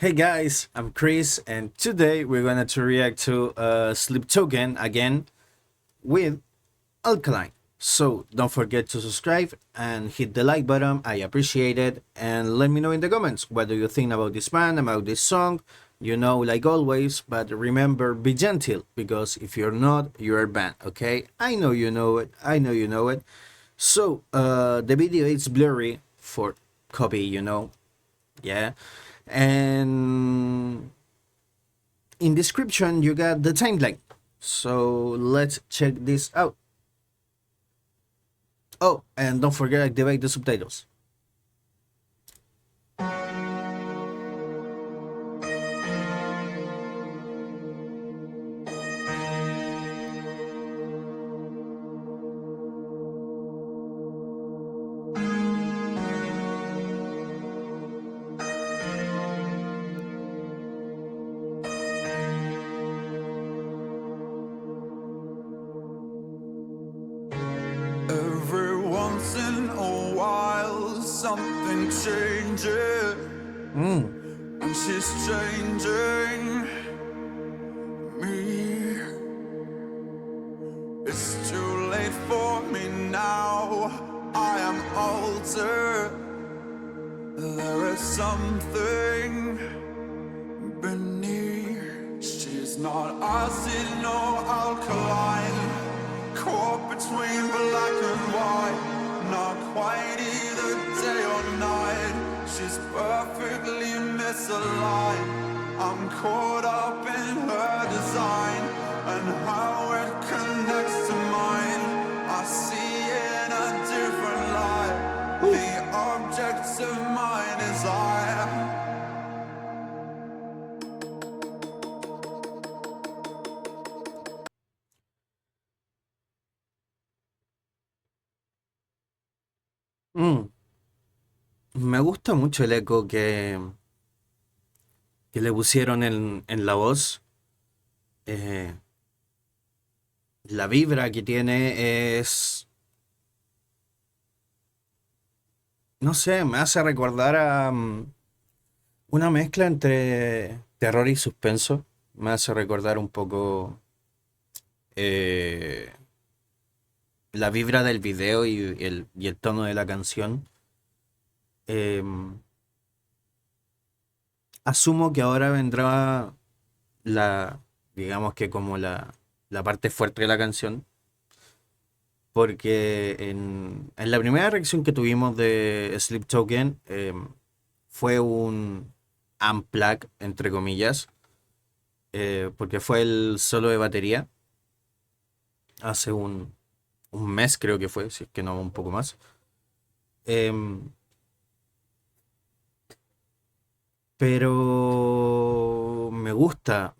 Hey guys, I'm Chris, and today we're gonna to react to Sleep Token again with Alkaline. So don't forget to subscribe and hit the like button. I appreciate it, and let me know in the comments what do you think about this band, about this song. You know, like always, but remember, be gentle because if you're not, you're banned. Okay? I know you know it. I know you know it. So the video is blurry for copy. Yeah, and in description you got the timeline, so let's check this out. Oh, and don't forget to activate the subtitles. Every once in a while something changes, and she's changing me. It's too late for me now, I am altered. There is something beneath. She's not acid nor alkaline, caught between black and white, not quite either day or night. She's perfectly misaligned. I'm caught up in her design and how it connects to mine. I see in a different light the objects of my desire. Me gusta mucho el eco que le pusieron en la voz. Eh, la vibra que tiene es, no sé, me hace recordar a una mezcla entre terror y suspenso. Me hace recordar un poco eh, la vibra del video y el tono de la canción. Em, Asumo que ahora vendrá digamos que como la parte fuerte de la canción, porque en la primera reacción que tuvimos de Sleep Token fue un unplug, entre comillas, porque fue el solo de batería hace un mes, creo que fue, si es que no un poco más. Em, pero me gusta,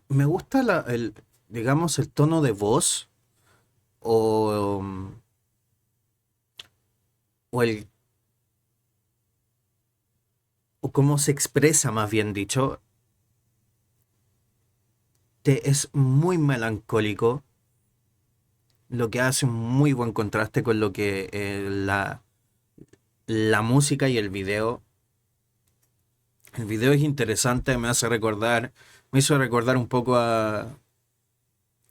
me gusta digamos, el tono de voz o, o el o cómo se expresa, más bien dicho. Es muy melancólico, lo que hace un muy buen contraste con lo que la música y el video. El video es interesante, me hizo recordar un poco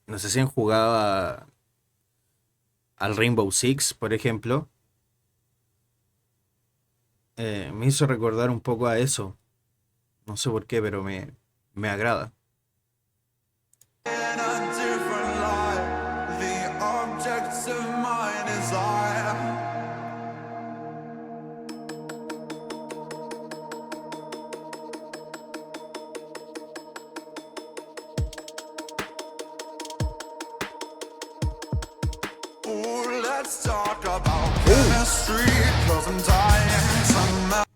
no sé si han jugado al Rainbow Six, por ejemplo. Me hizo recordar un poco a eso. No sé por qué, pero me agrada. In a different light, the objects of my desire. Ooh, let's talk about chemistry, 'cause I'm dying to melt.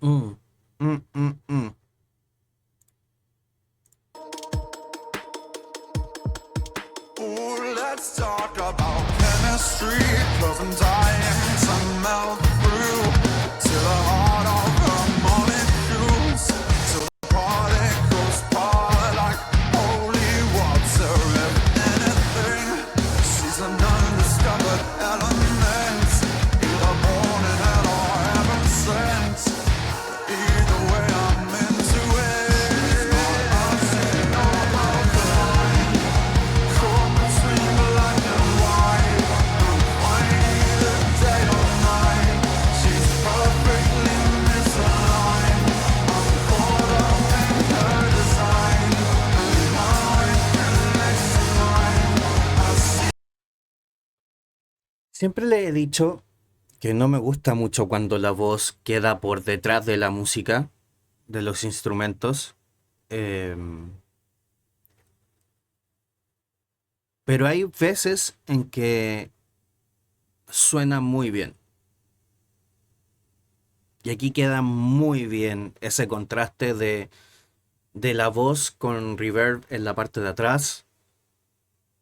Mm, mm, mm, mm. Ooh, let's talk about chemistry, 'cause I'm dying to melt through to the heart of her molecules, till the particles part like holy water. If anything, she's an undiscovered element. Siempre le he dicho que no me gusta mucho cuando la voz queda por detrás de la música, de los instrumentos. em, pero hay veces en que suena muy bien. Y aquí queda muy bien ese contraste de la voz con reverb en la parte de atrás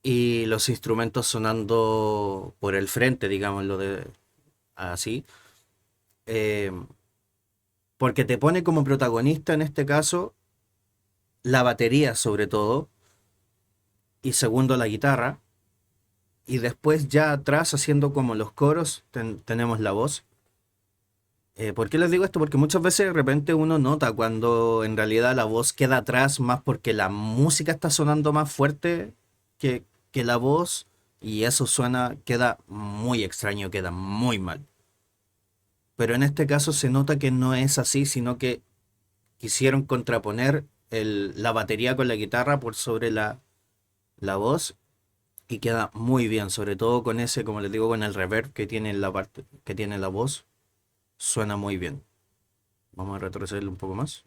y los instrumentos sonando por el frente, digámoslo de así. Eh, Porque te pone como protagonista en este caso la batería sobre todo y segundo la guitarra y después ya atrás haciendo como los coros tenemos la voz. ¿Por qué les digo esto? Porque muchas veces de repente uno nota cuando en realidad la voz queda atrás más porque la música está sonando más fuerte que, que la voz y eso suena, queda muy extraño, queda muy mal. Pero en este caso se nota que no es así, sino que quisieron contraponer la batería con la guitarra por sobre la voz y queda muy bien, sobre todo con ese, como les digo, con el reverb que tiene la parte, que tiene la voz, suena muy bien. Vamos a retrocederlo un poco más.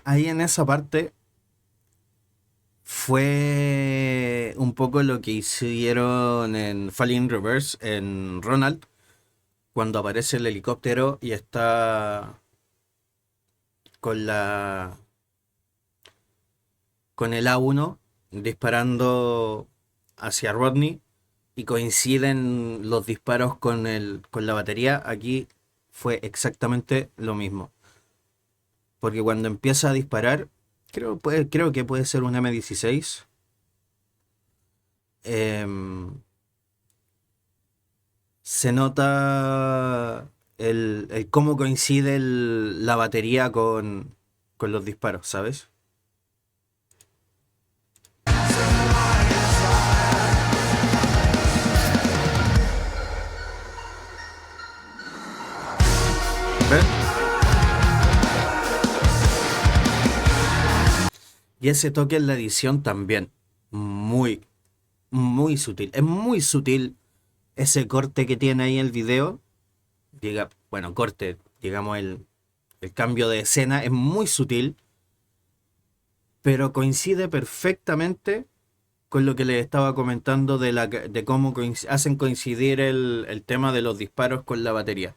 Ahí en esa parte fue un poco lo que hicieron en Falling Reverse en Ronald, cuando aparece el helicóptero y está con la con el A1 disparando hacia Rodney y coinciden los disparos con la batería. Aquí fue exactamente lo mismo. Porque cuando empieza a disparar, creo que puede ser un M16. Se nota el cómo coincide la batería con los disparos, ¿sabes? ¿Ves? Y ese toque en la edición también. Muy, muy sutil. Es muy sutil ese corte que tiene ahí el video. Bueno, corte, digamos el cambio de escena es muy sutil, pero coincide perfectamente con lo que les estaba comentando de cómo hacen coincidir el tema de los disparos con la batería.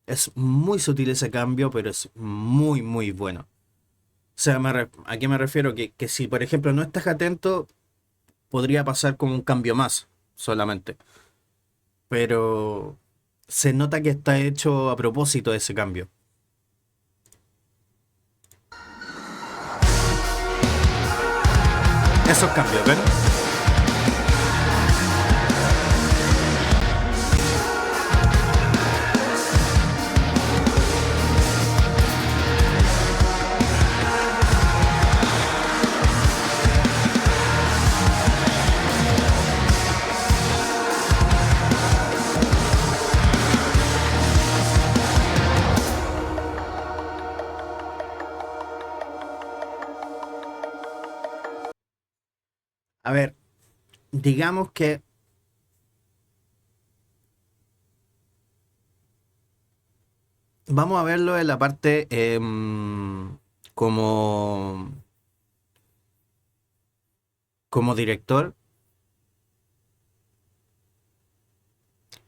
Es muy sutil ese cambio, pero es muy, muy bueno. O sea, ¿a qué me refiero? Que si, por ejemplo, no estás atento, podría pasar como un cambio más, solamente. Pero se nota que está hecho a propósito ese cambio. Esos cambios, ¿ven? A ver, digamos que vamos a verlo en la parte como, como director.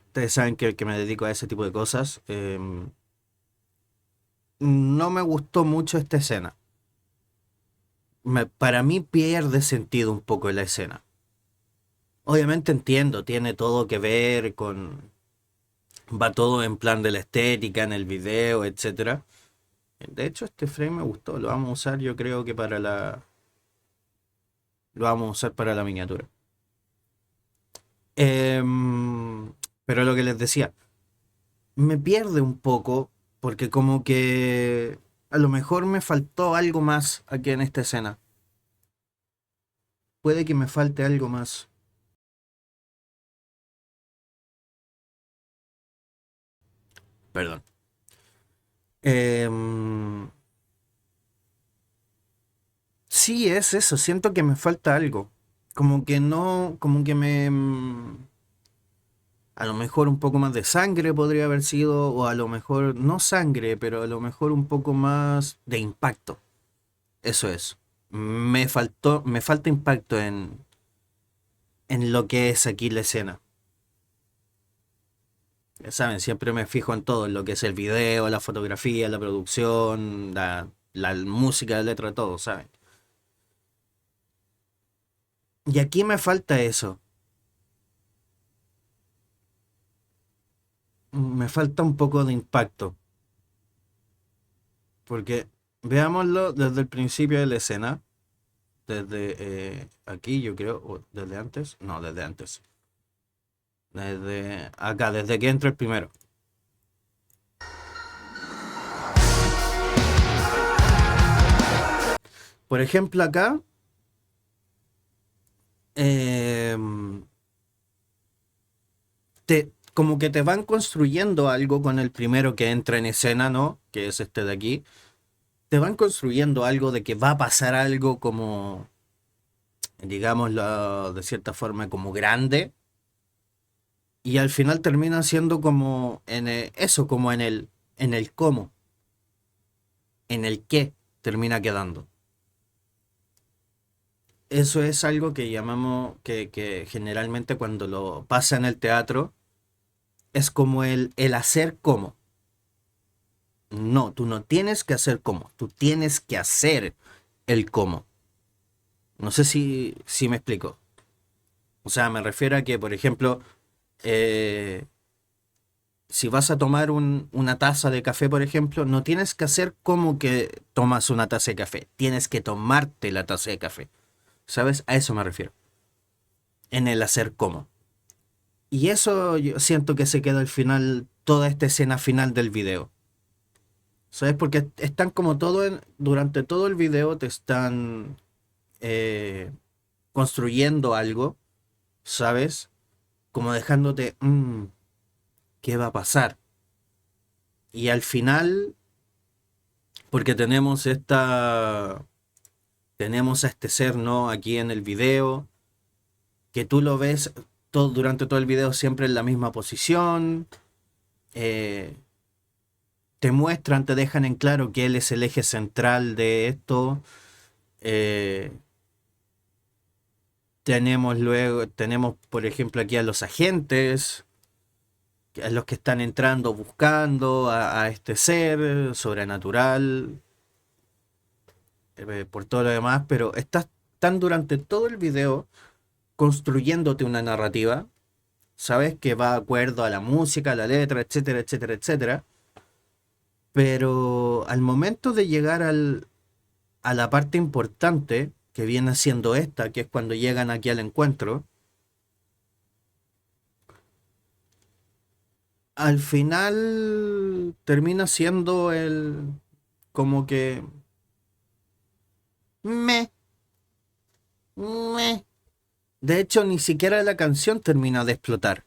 Ustedes saben que me dedico a ese tipo de cosas. no me gustó mucho esta escena. Para mí pierde sentido un poco la escena. Obviamente entiendo, tiene todo que ver con... Va todo en plan de la estética, en el video, etcétera. De hecho, este frame me gustó. Lo vamos a usar, yo creo que para la... Lo vamos a usar para la miniatura. Pero lo que les decía, me pierde un poco porque como que a lo mejor me faltó algo más aquí en esta escena. Puede que me falte algo más. Perdón. Em, sí, es eso. Siento que me falta algo. Como que no, como que me... A lo mejor un poco más de sangre podría haber sido, o a lo mejor no sangre, pero a lo mejor un poco más de impacto. Eso es. Me falta impacto en lo que es aquí la escena. Ya saben, siempre me fijo en todo, en lo que es el video, la fotografía, la producción, la música, la letra, todo, ¿saben? Y aquí me falta eso. Me falta un poco de impacto. Porque veámoslo desde el principio de la escena. Desde aquí, yo creo. O desde antes. No, desde antes. Desde acá, desde que entra el primero. Por ejemplo, acá. em, como que te van construyendo algo con el primero que entra en escena, ¿no? Que es este de aquí. Te van construyendo algo de que va a pasar algo como, digámoslo de cierta forma, como grande. Y al final termina siendo como en eso, como en el cómo, en el qué termina quedando. Eso es algo que llamamos, que generalmente cuando lo pasa en el teatro, es como el hacer cómo. No, tú no tienes que hacer cómo, tú tienes que hacer el cómo. No sé si me explico. O sea, me refiero a que, por ejemplo, eh, si vas a tomar una taza de café, por ejemplo, no tienes que hacer como que tomas una taza de café. Tienes que tomarte la taza de café. ¿Sabes? A eso me refiero. En el hacer cómo. Y eso yo siento que se queda al final, toda esta escena final del video. ¿Sabes? Porque están como durante todo el video te están eh, construyendo algo, ¿sabes? Como dejándote, ¿qué va a pasar? Y al final, porque tenemos a este ser, ¿no? Aquí en el video, que tú lo ves todo, durante todo el video siempre en la misma posición, eh, te muestran, te dejan en claro que él es el eje central de esto. eh, tenemos por ejemplo aquí a los agentes, a los que están entrando buscando a este ser sobrenatural, por todo lo demás, pero están durante todo el video construyéndote una narrativa, sabes que va de acuerdo a la música, a la letra, etcétera, etcétera, etcétera, pero al momento de llegar a la parte importante, que viene siendo esta, que es cuando llegan aquí al encuentro, al final termina siendo como que me, me. De hecho, ni siquiera la canción termina de explotar,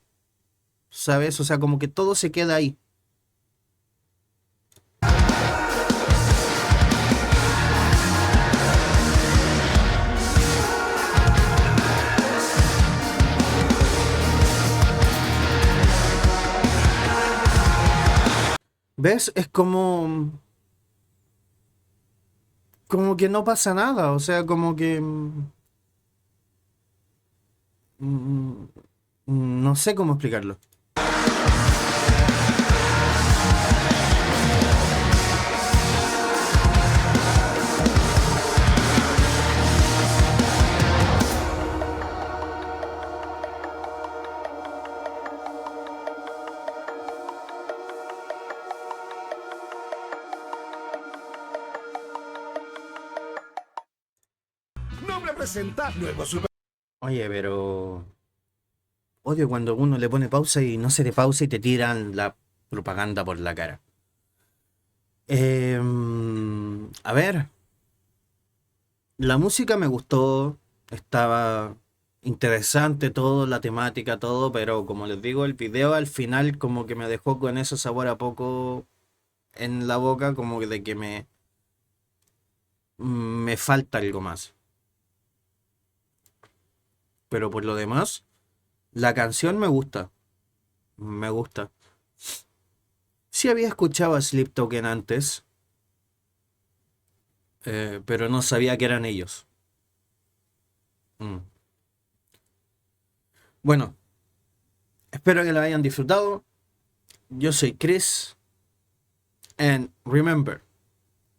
¿sabes? O sea, como que todo se queda ahí. ¿Ves? Es como que no pasa nada, o sea, como que mm, no sé cómo explicarlo. le presenta nuevo super. Oye, pero odio cuando uno le pone pausa y no se le pausa y te tiran la propaganda por la cara. A ver, la música me gustó, estaba interesante todo, la temática, todo, pero como les digo, el video al final como que me dejó con ese sabor a poco en la boca, como que de que me falta algo más. Pero por lo demás, la canción me gusta, me gusta. Sí había escuchado a Sleep Token antes, pero no sabía que eran ellos. Mm. Bueno, espero que lo hayan disfrutado. Yo soy Chris, and remember,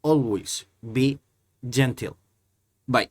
always be gentle. Bye.